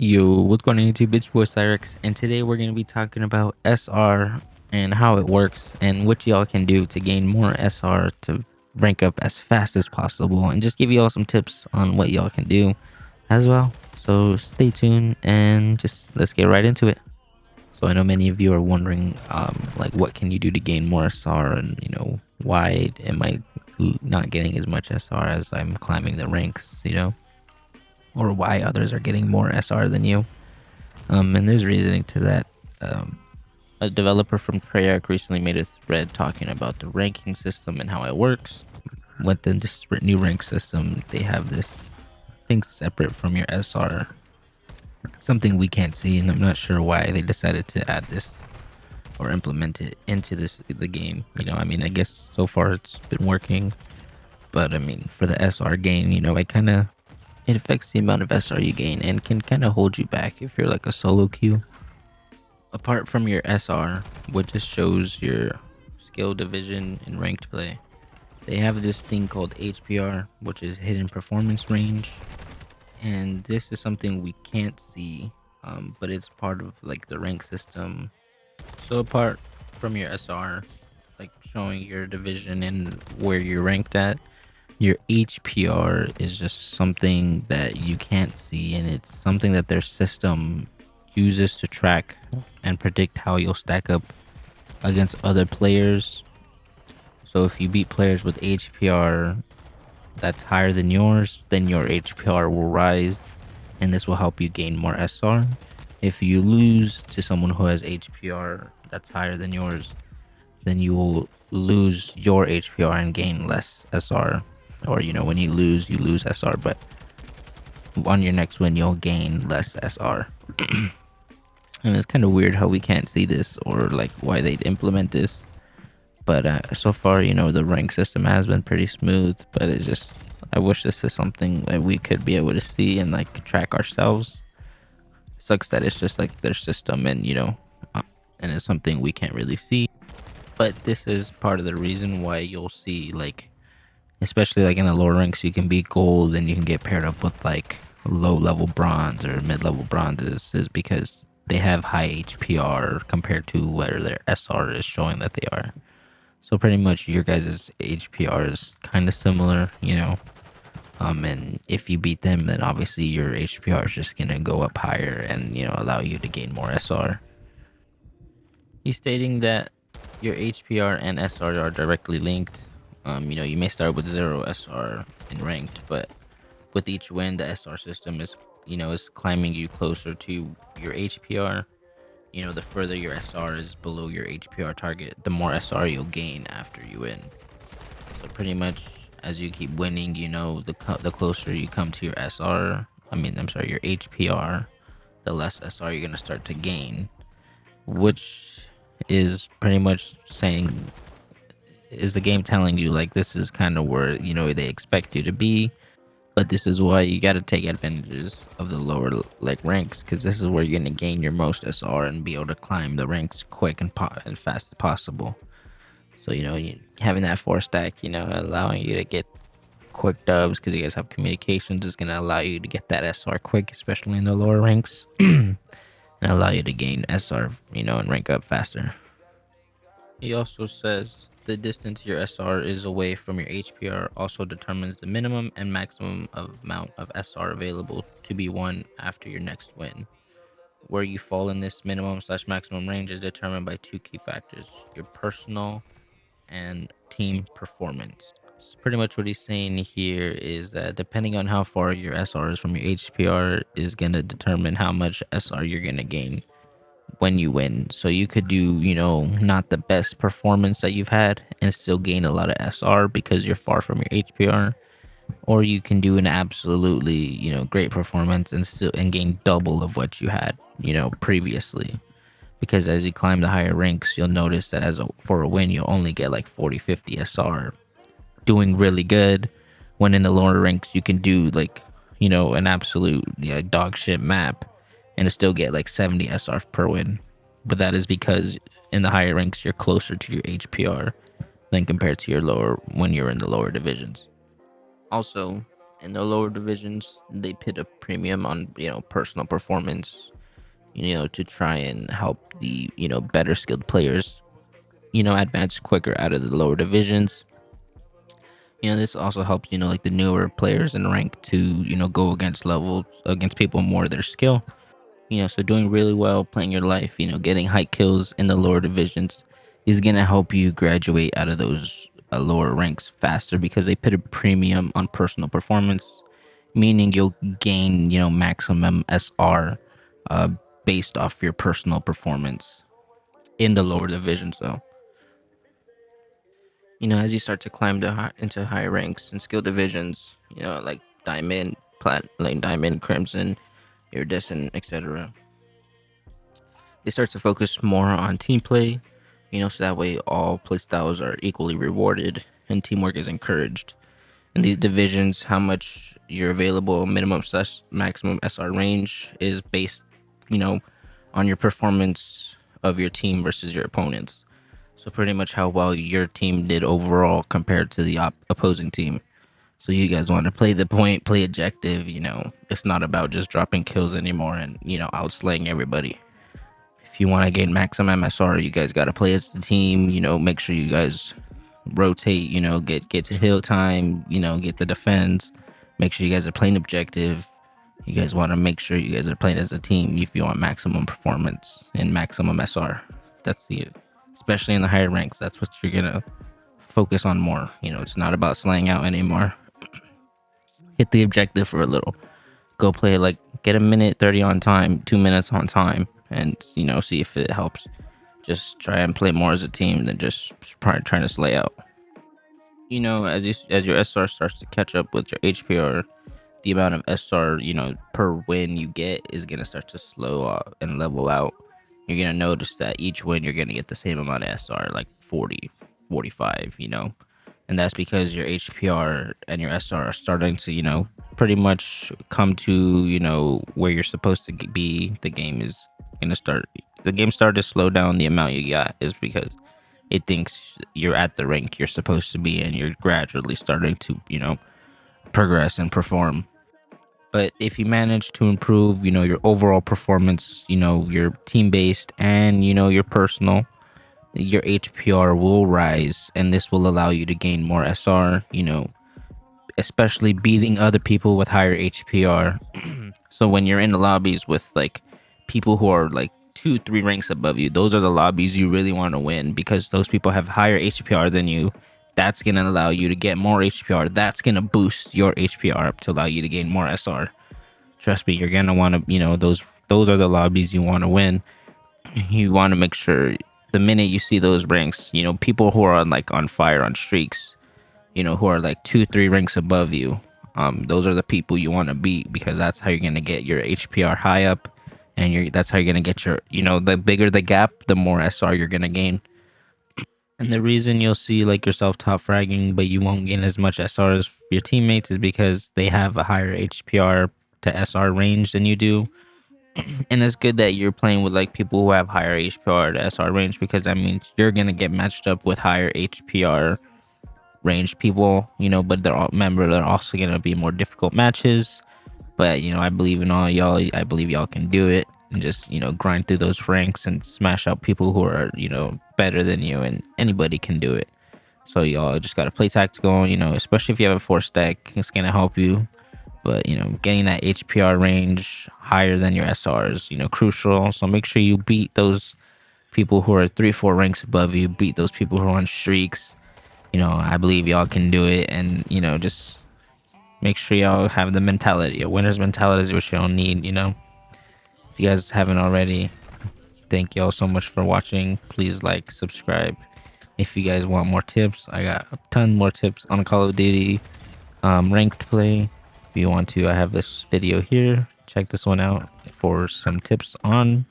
Yo, what's going on YouTube? It's your boy Cyrix, and today we're going to be talking about SR and how it works and what y'all can do to gain more SR to rank up as fast as possible, and just give y'all some tips on what y'all can do as well. So stay tuned and just let's get right into it. So I know many of you are wondering, like, what can you do to gain more SR, and why am I not getting as much SR as I'm climbing the ranks, or why others are getting more SR than you. And there's reasoning to that. Um, a developer from Treyarch recently made a thread talking about the ranking system and how it works. With this new rank system, they have this thing separate from your SR, something we can't see, and I'm not sure why they decided to add this or implement it into the game. I guess so far it's been working, but I mean, for the SR gain, it affects the amount of SR you gain and can kind of hold you back if you're like a solo queue. Apart from your SR, which just shows your skill division in ranked play, they have this thing called HPR, which is hidden performance range, and this is something we can't see, but it's part of like the rank system. So apart from your SR, like showing your division and where you're ranked at, your HPR is just something that you can't see, and it's something that their system uses to track and predict how you'll stack up against other players. So if you beat players with HPR that's higher than yours, then your HPR will rise, and this will help you gain more SR. If you lose to someone who has HPR that's higher than yours, then you will lose your HPR and gain less SR. Or when you lose SR, but on your next win you'll gain less SR. And it's kind of weird how we can't see this, or like why they'd implement this. But so far, the rank system has been pretty smooth, but it's just, I wish this is something that we could be able to see and like track ourselves. Sucks that it's just like their system, and and it's something we can't really see. But this is part of the reason why you'll see, like, especially like in the lower ranks, you can be gold and you can get paired up with like low level bronze or mid level bronzes, is because they have high HPR compared to where their SR is showing that they are. So pretty much your guys' HPR is kind of similar, and if you beat them, then obviously your HPR is just gonna go up higher and allow you to gain more SR. He's stating that your HPR and SR are directly linked. You may start with 0 SR in ranked, but with each win, the SR system is climbing you closer to your HPR. The further your SR is below your HPR target, the more SR you'll gain after you win. So pretty much as you keep winning, the closer you come to your SR, your HPR, the less SR you're gonna start to gain, which is pretty much saying, is the game telling you like this is kind of where they expect you to be, but this is why you got to take advantages of the lower like ranks, because this is where you're gonna gain your most SR and be able to climb the ranks quick and fast as possible. So having that 4 stack, allowing you to get quick dubs because you guys have communications, is gonna allow you to get that SR quick, especially in the lower ranks, and allow you to gain SR, and rank up faster. He also says the distance your SR is away from your HPR also determines the minimum and maximum amount of SR available to be won after your next win. Where you fall in this minimum/maximum range is determined by 2 key factors: your personal and team performance. So pretty much what he's saying here is that depending on how far your SR is from your HPR is going to determine how much SR you're going to gain when you win. So you could do, not the best performance that you've had and still gain a lot of SR because you're far from your HPR, or you can do an absolutely, great performance and still gain double of what you had, previously. Because as you climb the higher ranks, you'll notice that for a win, you'll only get like 40-50 SR doing really good, when in the lower ranks you can do like, an absolute dog shit map and still get like 70 SR per win. But that is because in the higher ranks you're closer to your HPR than compared to your lower when you're in the lower divisions. Also, In the lower divisions, they put a premium on personal performance, to try and help the better skilled players advance quicker out of the lower divisions. This also helps like the newer players in rank to go against people more of their skill. So doing really well, playing your life, getting high kills in the lower divisions is gonna help you graduate out of those lower ranks faster because they put a premium on personal performance, meaning you'll gain maximum SR uh, based off your personal performance in the lower divisions. So as you start to climb into higher ranks and skill divisions, like diamond, like diamond, crimson, iridescent, etc. They start to focus more on team play, so that way all playstyles are equally rewarded and teamwork is encouraged. In these divisions, how much your available minimum slash maximum SR range is based, you know, on your performance of your team versus your opponents. So pretty much how well your team did overall compared to the opposing team. So you guys want to play the point, play objective. It's not about just dropping kills anymore and outslaying everybody. If you want to gain maximum MSR, you guys got to play as the team. Make sure you guys rotate. Get to heal time. Get the defense. Make sure you guys are playing objective. You guys want to make sure you guys are playing as a team if you want maximum performance and maximum SR. That's especially in the higher ranks. That's what you're gonna focus on more. It's not about slaying out anymore. Hit the objective for a little. Go play get a minute 30 on time, 2 minutes on time, and see if it helps. Just try and play more as a team than just trying to slay out. As your SR starts to catch up with your HPR, the amount of SR per win you get is gonna start to slow and level out. You're gonna notice that each win you're gonna get the same amount of SR, like 40, 45. And that's because your HPR and your SR are starting to pretty much come to where you're supposed to be. The game started to slow down. The amount you got is because it thinks you're at the rank you're supposed to be, and you're gradually starting to progress and perform. But if you manage to improve your overall performance, your team based and your personal, your HPR will rise, and this will allow you to gain more SR, especially beating other people with higher HPR. So when you're in the lobbies with people who are 2-3 ranks above you, those are the lobbies you really want to win, because those people have higher HPR than you. That's going to allow you to get more HPR. That's going to boost your HPR up to allow you to gain more SR. Trust me, you're going to want to, those are the lobbies you want to win. You want to make sure the minute you see those ranks, people who are on fire on streaks, who are 2-3 ranks above you, those are the people you want to beat, because that's how you're going to get your HPR high up, and that's how you're going to get your, the bigger the gap, the more SR you're going to gain. And the reason you'll see yourself top fragging, but you won't gain as much SR as your teammates, is because they have a higher HPR to SR range than you do. And it's good that you're playing with people who have higher HPR to SR range, because that means you're gonna get matched up with higher HPR range people, but they're also gonna be more difficult matches. But I believe in all y'all. I believe y'all can do it, and just grind through those ranks and smash out people who are better than you, and anybody can do it. So y'all just gotta play tactical, especially if you have a 4 stack, it's gonna help you. But getting that HPR range higher than your SR is crucial. So make sure you beat those people who are 3-4 ranks above you. Beat those people who are on streaks. I believe y'all can do it, and just make sure y'all have the mentality. A winner's mentality is what y'all need. If you guys haven't already, thank y'all so much for watching. Please subscribe. If you guys want more tips, I got a ton more tips on Call of Duty ranked play. If you want to, I have this video here. Check this one out for some tips on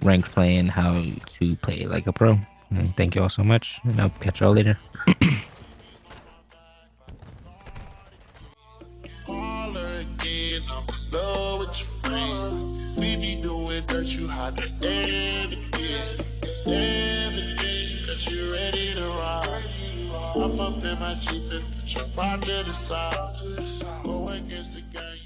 ranked play and how to play like a pro. And thank you all so much, and I'll catch y'all later. We be doing that, you had the evidence. It's evident that you're ready to ride. I'm up in my Jeep at the Ride to the side, go against the game.